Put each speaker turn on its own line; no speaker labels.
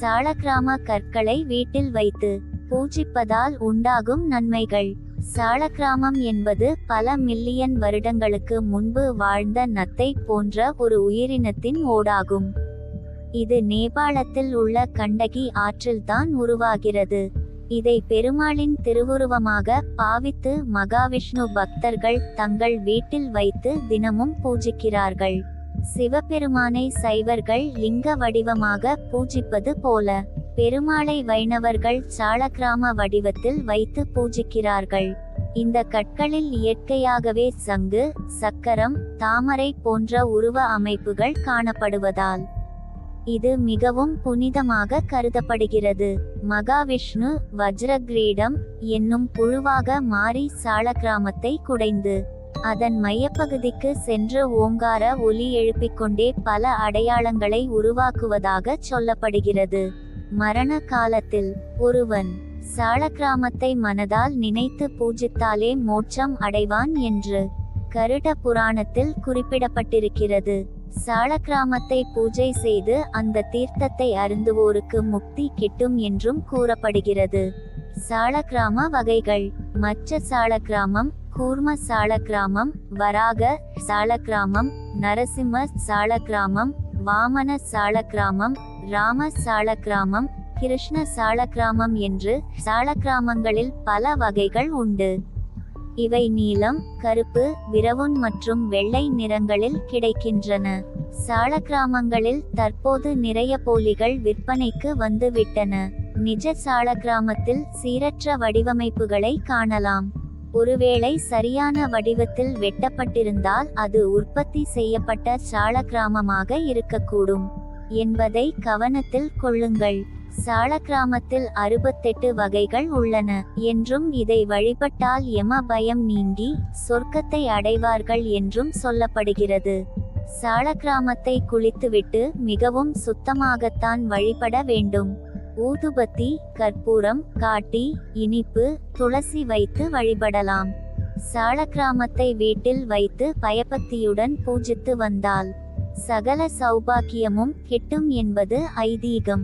சாளக்கிராம கற்களை வீட்டில் வைத்து பூஜிப்பதால் உண்டாகும் நன்மைகள். சாளக்கிராமம் என்பது பல மில்லியன் வருடங்களுக்கு முன்பு வாழ்ந்த நத்தை போன்ற ஒரு உயிரினத்தின் ஓடாகும். இது நேபாளத்தில் உள்ள கண்டகி ஆற்றில்தான் உருவாகிறது. இதை பெருமாளின் திருவுருவமாக பாவித்து மகாவிஷ்ணு பக்தர்கள் தங்கள் வீட்டில் வைத்து தினமும் பூஜிக்கிறார்கள். சிவபெருமானை சைவர்கள் லிங்க வடிவமாக பூஜிப்பது போல பெருமாளை வைணவர்கள் சாளக்கிராம வடிவத்தில் வைத்து பூஜிக்கிறார்கள். இந்த கற்களில் இயற்கையாகவே சங்கு, சக்கரம், தாமரை போன்ற உருவ அமைப்புகள் காணப்படுவதால் இது மிகவும் புனிதமாக கருதப்படுகிறது. மகாவிஷ்ணு வஜ்ரகிரீடம் என்னும் புழுவாக மாறி சாளக்கிராமத்தை குடைந்து அதன் மையப்பகுதிக்கு சென்று ஓங்கார ஒலி எழுப்பிக்கொண்டே பல அடையாளங்களை உருவாக்குவதாக சொல்லப்படுகிறது. மரண காலத்தில் ஒருவன் சாளக்கிராமத்தை மனதால் நினைத்து பூஜித்தாலே மோட்சம் அடைவான் என்று கருட புராணத்தில் குறிப்பிடப்பட்டிருக்கிறது. சாளக்கிராமத்தை பூஜை செய்து அந்த தீர்த்தத்தை அருந்துவோருக்கு முக்தி கிட்டும் என்றும் கூறப்படுகிறது. சாளக்கிராம வகைகள்: மச்ச சாளக்கிராமம், கூர்ம சாளக்கிராமம், வராக சாளக்கிராமம், நரசிம்ம சாளக்கிராமம், வாமன சாளக்கிராமம், ராம சாளக்கிராமம், கிருஷ்ண சாளக்கிராமம் என்று சாளக்கிராமங்களில் பல வகைகள் உண்டு. இவை நீலம், கருப்பு, பிரவுன் மற்றும் வெள்ளை நிறங்களில் கிடைக்கின்றன. சாளக்கிராமங்களில் தற்போது நிறைய போலிகள் விற்பனைக்கு வந்துவிட்டன. நிஜ சாளக்கிராமத்தில் சீரற்ற வடிவமைப்புகளை காணலாம். ஒருவேளை சரியான வடிவத்தில் வெட்டப்பட்டிருந்தால் அது உற்பத்தி செய்யப்பட்ட சாளக்கிராமமாக இருக்கக்கூடும் என்பதை கவனத்தில் கொள்ளுங்கள். சாளக்கிராமத்தில் 68 வகைகள் உள்ளன என்றும் இதை வழிபட்டால் யம பயம் நீங்கி சொர்க்கத்தை அடைவார்கள் என்றும் சொல்லப்படுகிறது. சாளக்கிராமத்தை குளித்துவிட்டு மிகவும் சுத்தமாகத்தான் வழிபட வேண்டும். ஊதுபத்தி, கற்பூரம் காட்டி, இனிப்பு, துளசி வைத்து வழிபடலாம். சாளக்கிராமத்தை வீட்டில் வைத்து பயபக்தியுடன் பூஜித்து வந்தால் சகல சௌபாக்கியமும் கிட்டும் என்பது ஐதீகம்.